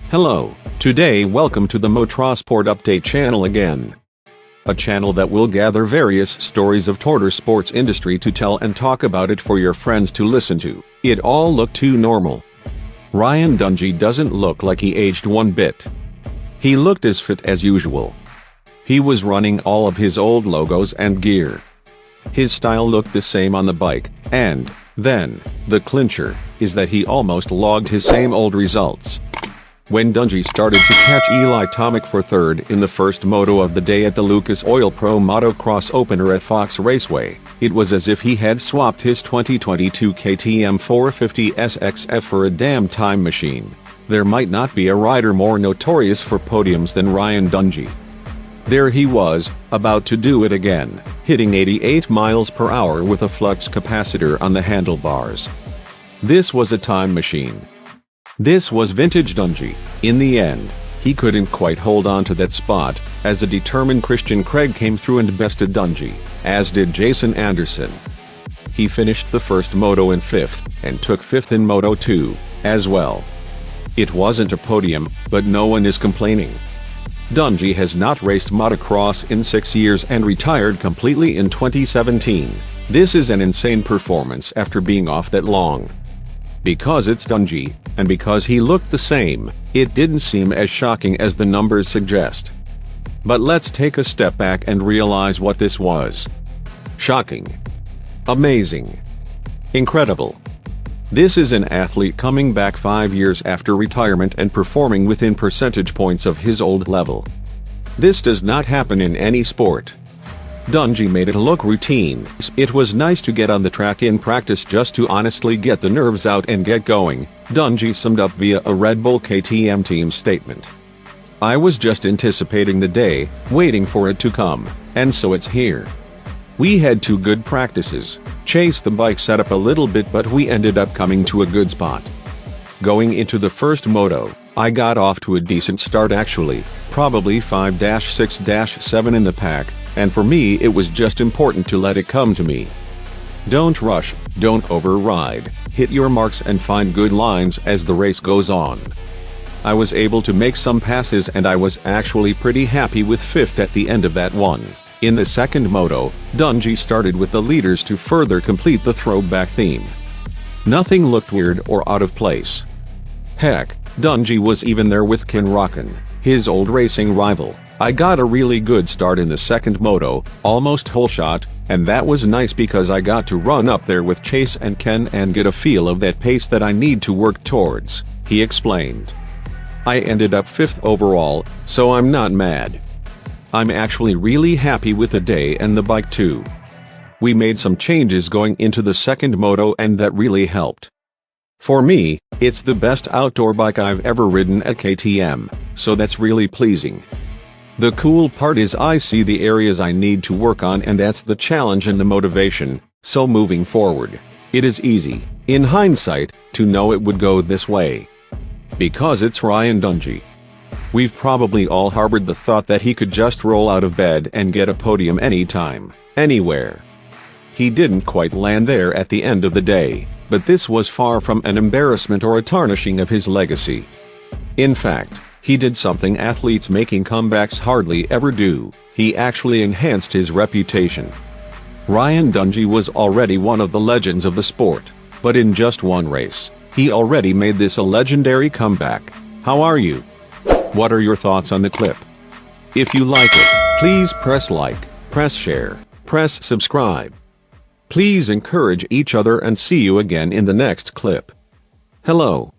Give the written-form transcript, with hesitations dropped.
Hello, today welcome to the Motorsport Update channel again. A channel that will gather various stories of motorsports industry to tell and talk about it for your friends to listen to. It all looked too normal. Ryan Dungey doesn't look like he aged one bit. He looked as fit as usual. He was running all of his old logos and gear. His style looked the same on the bike, and then, the clincher, is that he almost logged his same old results. When Dungey started to catch Eli Tomac for third in the first moto of the day at the Lucas Oil Pro Motocross opener at Fox Raceway, it was as if he had swapped his 2022 KTM 450 SXF for a damn time machine. There might not be a rider more notorious for podiums than Ryan Dungey. There he was, about to do it again, hitting 88 miles per hour with a flux capacitor on the handlebars. This was a time machine. This was vintage Dungey. In the end, he couldn't quite hold on to that spot, as a determined Christian Craig came through and bested Dungey, as did Jason Anderson. He finished the first moto in 5th, and took 5th in Moto 2, as well. It wasn't a podium, but no one is complaining. Dungey has not raced motocross in 6 years and retired completely in 2017. This is an insane performance after being off that long. Because it's Dungey, and because he looked the same, it didn't seem as shocking as the numbers suggest. But let's take a step back and realize what this was. Shocking. Amazing. Incredible. This is an athlete coming back 5 years after retirement and performing within percentage points of his old level. This does not happen in any sport. Dungey made it look routine. It was nice to get on the track in practice just to honestly get the nerves out and get going, Dungey summed up via a Red Bull KTM team statement. I was just anticipating the day, waiting for it to come, and so it's here. We had 2 good practices, chased the bike setup a little bit, but we ended up coming to a good spot. Going into the first moto, I got off to a decent start actually, probably 5-6-7 in the pack, and for me it was just important to let it come to me. Don't rush, don't override, hit your marks and find good lines as the race goes on. I was able to make some passes and I was actually pretty happy with 5th at the end of that one. In the second moto, Dungey started with the leaders to further complete the throwback theme. Nothing looked weird or out of place. Heck, Dungey was even there with Ken Rockin, his old racing rival. I got a really good start in the second moto, almost whole shot, and that was nice because I got to run up there with Chase and Ken and get a feel of that pace that I need to work towards, he explained. I ended up 5th overall, so I'm not mad. I'm actually really happy with the day and the bike too. We made some changes going into the second moto and that really helped. For me, it's the best outdoor bike I've ever ridden at KTM, so that's really pleasing. The cool part is I see the areas I need to work on, and that's the challenge and the motivation, so moving forward, it is easy, in hindsight, to know it would go this way. Because it's Ryan Dungey. We've probably all harbored the thought that he could just roll out of bed and get a podium anytime, anywhere. He didn't quite land there at the end of the day, but this was far from an embarrassment or a tarnishing of his legacy. In fact, he did something athletes making comebacks hardly ever do. He actually enhanced his reputation. Ryan Dungey was already one of the legends of the sport, but in just one race, he already made this a legendary comeback. How are you? What are your thoughts on the clip? If you like it, please press like, press share, press subscribe. Please encourage each other and see you again in the next clip. Hello.